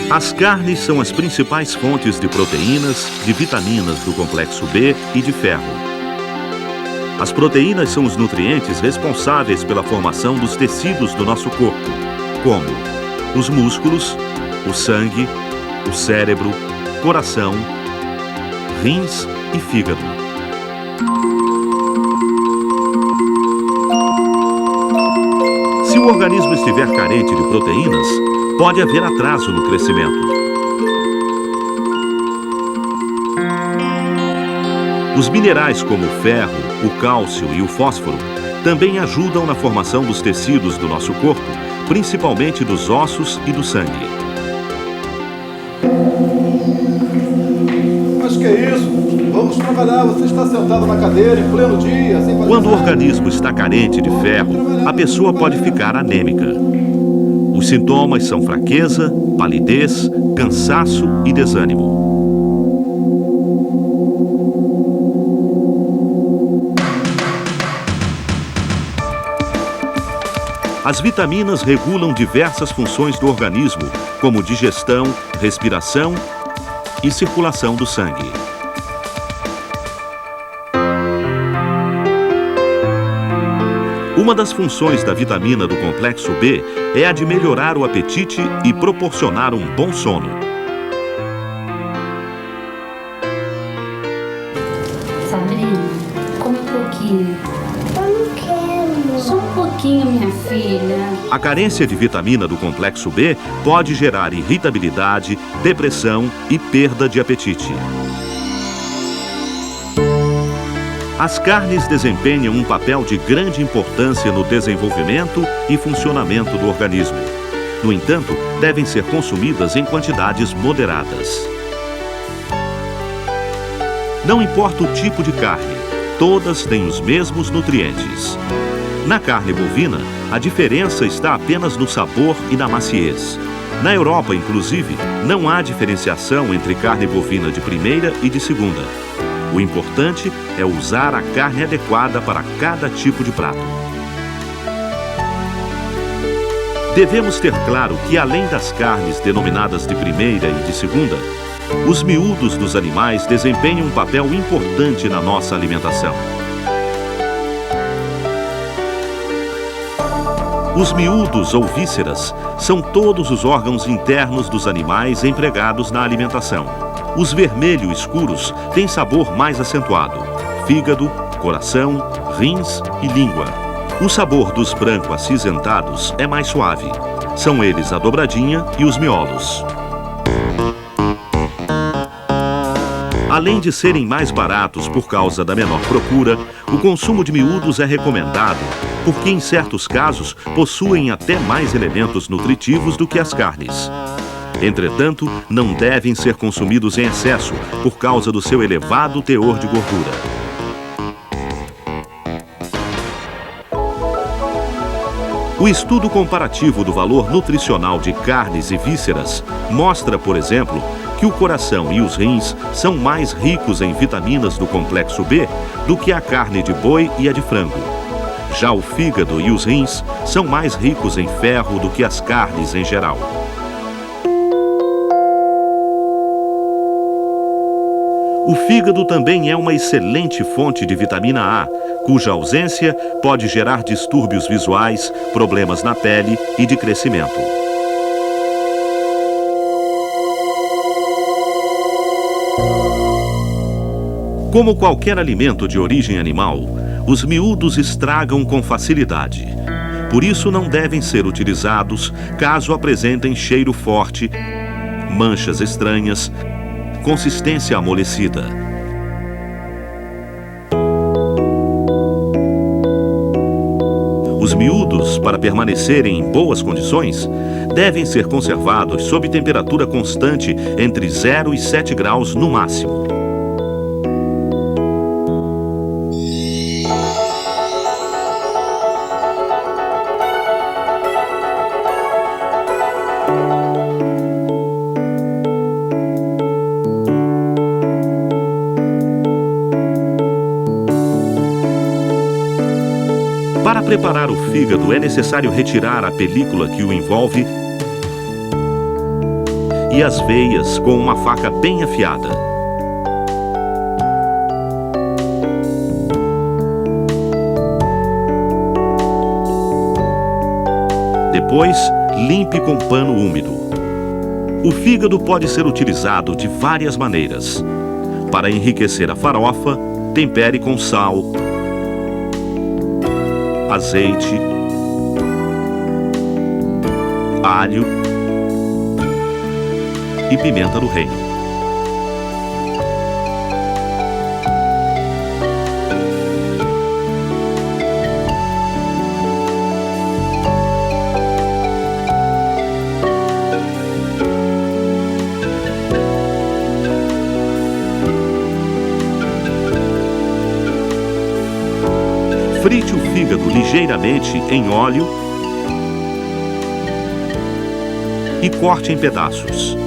As carnes são as principais fontes de proteínas, de vitaminas do complexo B e de ferro. As proteínas são os nutrientes responsáveis pela formação dos tecidos do nosso corpo, como os músculos, o sangue, o cérebro, coração, rins e fígado. Se o organismo estiver carente de proteínas, pode haver atraso no crescimento. Os minerais como o ferro, o cálcio e o fósforo também ajudam na formação dos tecidos do nosso corpo, principalmente dos ossos e do sangue. Mas que é isso? Vamos trabalhar, você está sentado na cadeira em pleno dia, sem fazer Quando o nada. organismo está carente de ferro, a pessoa pode ficar anêmica. Os sintomas são fraqueza, palidez, cansaço e desânimo. As vitaminas regulam diversas funções do organismo, como digestão, respiração e circulação do sangue. Uma das funções da vitamina do complexo B é a de melhorar o apetite e proporcionar um bom sono. Sabrina, come um pouquinho. Eu não quero. Só um pouquinho, minha filha. A carência de vitamina do complexo B pode gerar irritabilidade, depressão e perda de apetite. As carnes desempenham um papel de grande importância no desenvolvimento e funcionamento do organismo. No entanto, devem ser consumidas em quantidades moderadas. Não importa o tipo de carne, todas têm os mesmos nutrientes. Na carne bovina, a diferença está apenas no sabor e na maciez. Na Europa, inclusive, não há diferenciação entre carne bovina de primeira e de segunda. O importante é usar a carne adequada para cada tipo de prato. Devemos ter claro que, além das carnes denominadas de primeira e de segunda, os miúdos dos animais desempenham um papel importante na nossa alimentação. Os miúdos ou vísceras são todos os órgãos internos dos animais empregados na alimentação. Os vermelho escuros têm sabor mais acentuado: fígado, coração, rins e língua. O sabor dos branco acinzentados é mais suave. São eles a dobradinha e os miolos. Além de serem mais baratos por causa da menor procura, o consumo de miúdos é recomendado, porque em certos casos possuem até mais elementos nutritivos do que as carnes. Entretanto, não devem ser consumidos em excesso por causa do seu elevado teor de gordura. O estudo comparativo do valor nutricional de carnes e vísceras mostra, por exemplo, que o coração e os rins são mais ricos em vitaminas do complexo B do que a carne de boi e a de frango. Já o fígado e os rins são mais ricos em ferro do que as carnes em geral. O fígado também é uma excelente fonte de vitamina A, cuja ausência pode gerar distúrbios visuais, problemas na pele e de crescimento. Como qualquer alimento de origem animal, os miúdos estragam com facilidade. Por isso, não devem ser utilizados caso apresentem cheiro forte, manchas estranhas, consistência amolecida. Os miúdos, para permanecerem em boas condições, devem ser conservados sob temperatura constante entre 0 e 7 graus no máximo. Para preparar o fígado, é necessário retirar a película que o envolve e as veias com uma faca bem afiada. Depois, limpe com pano úmido. O fígado pode ser utilizado de várias maneiras. Para enriquecer a farofa, tempere com sal, azeite, alho e pimenta do reino. Frite o fígado ligeiramente em óleo e corte em pedaços.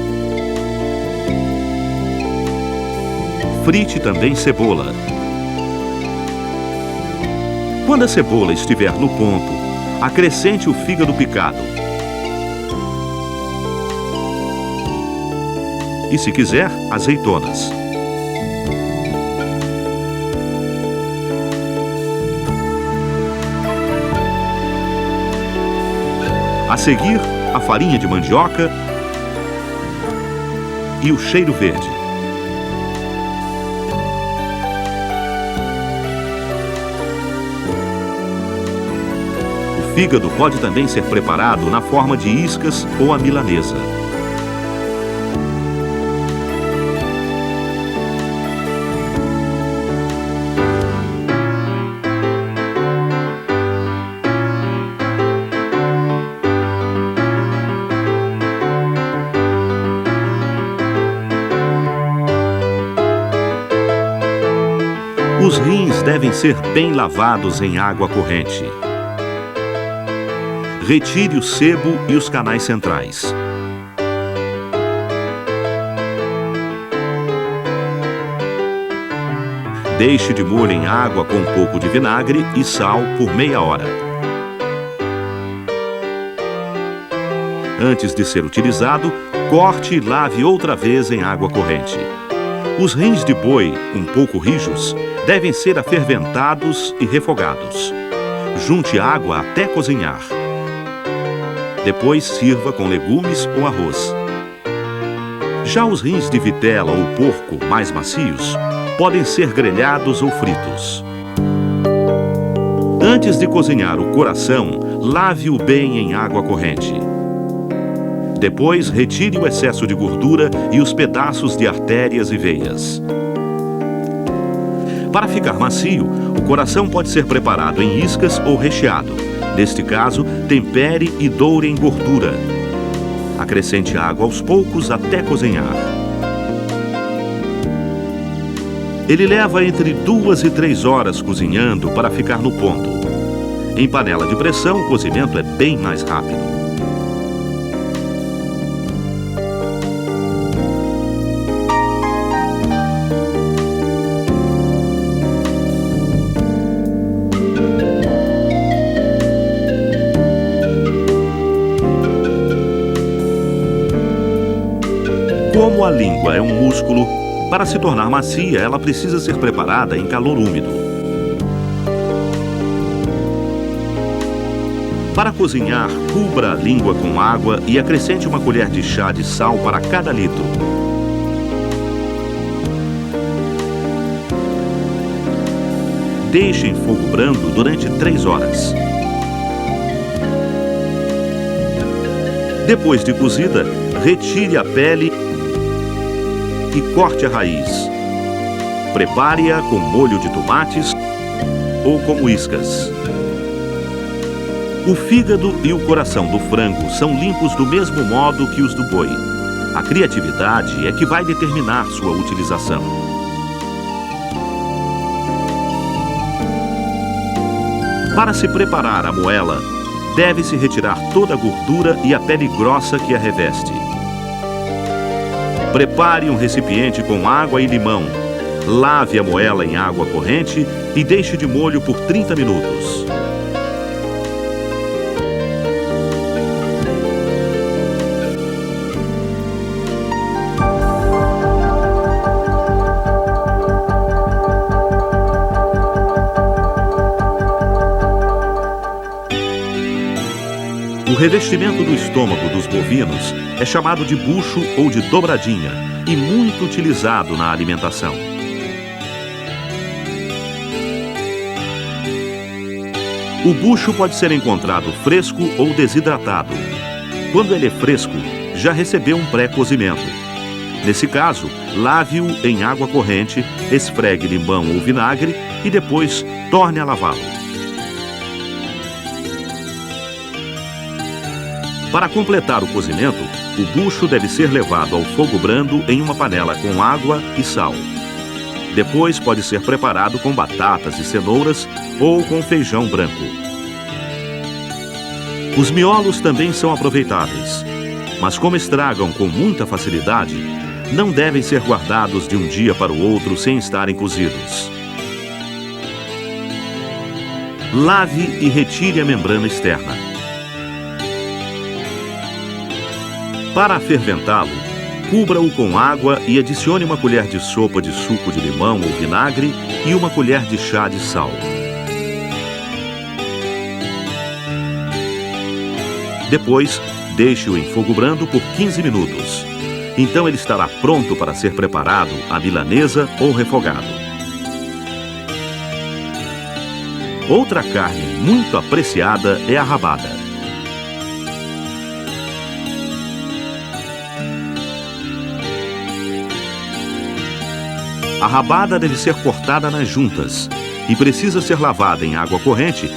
Frite também cebola. Quando a cebola estiver no ponto, acrescente o fígado picado. E, se quiser, azeitonas. A seguir, a farinha de mandioca e o cheiro verde. O fígado pode também ser preparado na forma de iscas ou a milanesa. Os rins devem ser bem lavados em água corrente. Retire o sebo e os canais centrais. Deixe de molho em água com um pouco de vinagre e sal por meia hora. Antes de ser utilizado, corte e lave outra vez em água corrente. Os rins de boi, um pouco rijos, devem ser aferventados e refogados. Junte água até cozinhar. Depois sirva com legumes ou arroz. Já os rins de vitela ou porco mais macios podem ser grelhados ou fritos. Antes de cozinhar o coração, lave-o bem em água corrente. Depois, retire o excesso de gordura e os pedaços de artérias e veias. Para ficar macio, o coração pode ser preparado em iscas ou recheado. Neste caso, tempere e doure em gordura. Acrescente água aos poucos até cozinhar. Ele leva entre 2 e 3 horas cozinhando para ficar no ponto. Em panela de pressão, o cozimento é bem mais rápido. Como a língua é um músculo, para se tornar macia, ela precisa ser preparada em calor úmido. Para cozinhar, cubra a língua com água e acrescente uma colher de chá de sal para cada litro. Deixe em fogo brando durante 3 horas. Depois de cozida, retire a pele e corte a raiz. Prepare-a com molho de tomates ou como iscas. O fígado e o coração do frango são limpos do mesmo modo que os do boi. A criatividade é que vai determinar sua utilização. Para se preparar a moela, deve-se retirar toda a gordura e a pele grossa que a reveste. Prepare um recipiente com água e limão. Lave a moela em água corrente e deixe de molho por 30 minutos. revestimento do estômago dos bovinos é chamado de bucho ou de dobradinha e muito utilizado na alimentação. O bucho pode ser encontrado fresco ou desidratado. Quando ele é fresco, já recebeu um pré-cozimento. Nesse caso, lave-o em água corrente, esfregue limão ou vinagre e depois torne a lavá-lo. Para completar o cozimento, o bucho deve ser levado ao fogo brando em uma panela com água e sal. Depois pode ser preparado com batatas e cenouras ou com feijão branco. Os miolos também são aproveitáveis, mas como estragam com muita facilidade, não devem ser guardados de um dia para o outro sem estarem cozidos. Lave e retire a membrana externa. Para ferventá-lo, cubra-o com água e adicione uma colher de sopa de suco de limão ou vinagre e uma colher de chá de sal. Depois, deixe-o em fogo brando por 15 minutos. Então ele estará pronto para ser preparado à milanesa ou refogado. Outra carne muito apreciada é a rabada. A rabada deve ser cortada nas juntas e precisa ser lavada em água corrente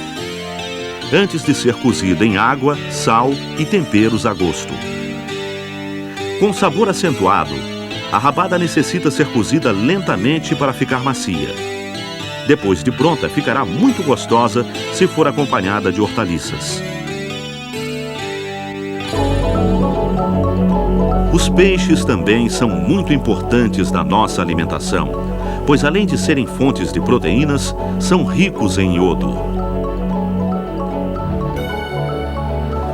antes de ser cozida em água, sal e temperos a gosto. Com sabor acentuado, a rabada necessita ser cozida lentamente para ficar macia. Depois de pronta, ficará muito gostosa se for acompanhada de hortaliças. Os peixes também são muito importantes na nossa alimentação, pois além de serem fontes de proteínas, são ricos em iodo.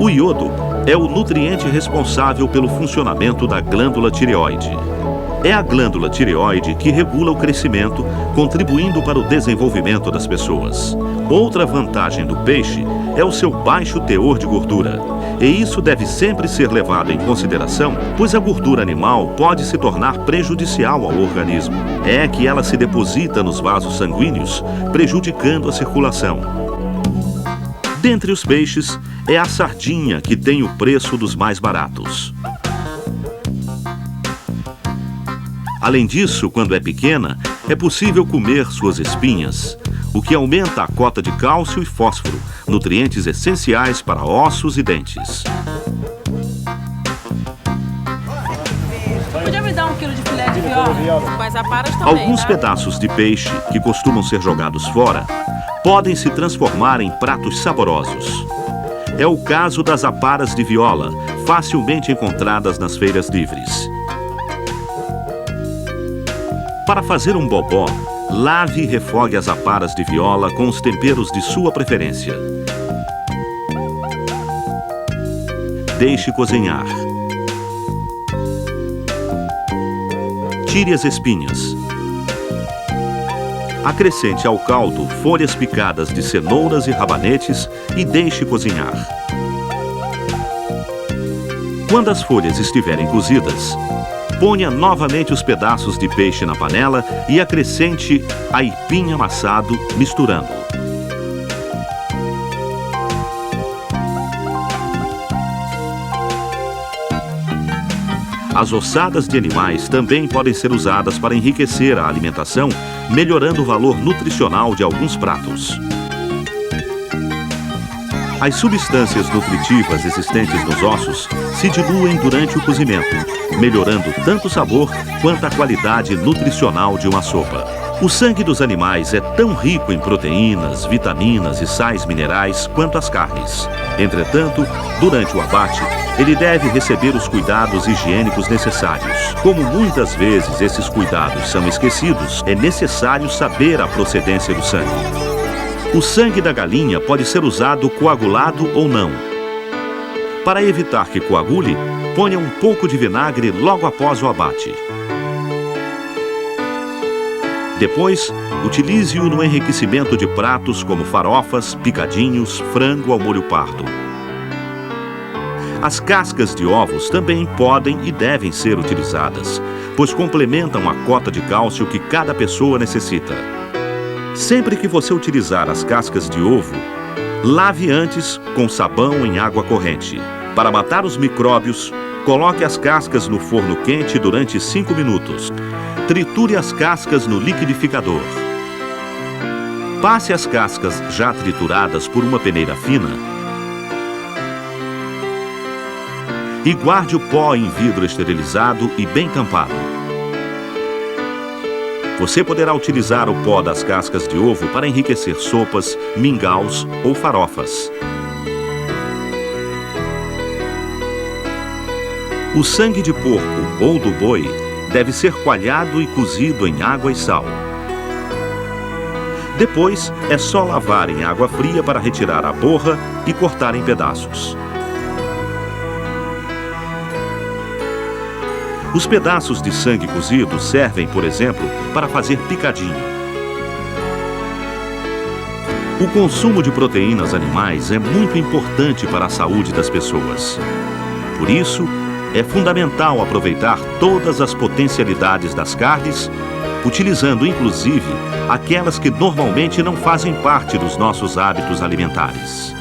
O iodo é o nutriente responsável pelo funcionamento da glândula tireoide. É a glândula tireoide que regula o crescimento, contribuindo para o desenvolvimento das pessoas. Outra vantagem do peixe é o seu baixo teor de gordura. E isso deve sempre ser levado em consideração, pois a gordura animal pode se tornar prejudicial ao organismo. É que ela se deposita nos vasos sanguíneos, prejudicando a circulação. Dentre os peixes, é a sardinha que tem o preço dos mais baratos. Além disso, quando é pequena, é possível comer suas espinhas, o que aumenta a cota de cálcio e fósforo, nutrientes essenciais para ossos e dentes. Podia me dar 1 quilo de filé de viola? Com as aparas também, Alguns tá? pedaços de peixe, que costumam ser jogados fora, podem se transformar em pratos saborosos. É o caso das aparas de viola, facilmente encontradas nas feiras livres. Para fazer um bobó, lave e refogue as aparas de viola com os temperos de sua preferência. Deixe cozinhar. Tire as espinhas. Acrescente ao caldo folhas picadas de cenouras e rabanetes e deixe cozinhar. Quando as folhas estiverem cozidas, ponha novamente os pedaços de peixe na panela e acrescente aipim amassado, misturando. As ossadas de animais também podem ser usadas para enriquecer a alimentação, melhorando o valor nutricional de alguns pratos. As substâncias nutritivas existentes nos ossos se diluem durante o cozimento, melhorando tanto o sabor quanto a qualidade nutricional de uma sopa. O sangue dos animais é tão rico em proteínas, vitaminas e sais minerais quanto as carnes. Entretanto, durante o abate, ele deve receber os cuidados higiênicos necessários. Como muitas vezes esses cuidados são esquecidos, é necessário saber a procedência do sangue. O sangue da galinha pode ser usado coagulado ou não. Para evitar que coagule, ponha um pouco de vinagre logo após o abate. Depois, utilize-o no enriquecimento de pratos como farofas, picadinhos, frango ao molho pardo. As cascas de ovos também podem e devem ser utilizadas, pois complementam a cota de cálcio que cada pessoa necessita. Sempre que você utilizar as cascas de ovo, lave antes com sabão em água corrente. Para matar os micróbios, coloque as cascas no forno quente durante 5 minutos. Triture as cascas no liquidificador. Passe as cascas já trituradas por uma peneira fina e guarde o pó em vidro esterilizado e bem tampado. Você poderá utilizar o pó das cascas de ovo para enriquecer sopas, mingaus ou farofas. O sangue de porco ou do boi deve ser coalhado e cozido em água e sal. Depois, é só lavar em água fria para retirar a borra e cortar em pedaços. Os pedaços de sangue cozido servem, por exemplo, para fazer picadinho. O consumo de proteínas animais é muito importante para a saúde das pessoas. Por isso, é fundamental aproveitar todas as potencialidades das carnes, utilizando inclusive aquelas que normalmente não fazem parte dos nossos hábitos alimentares.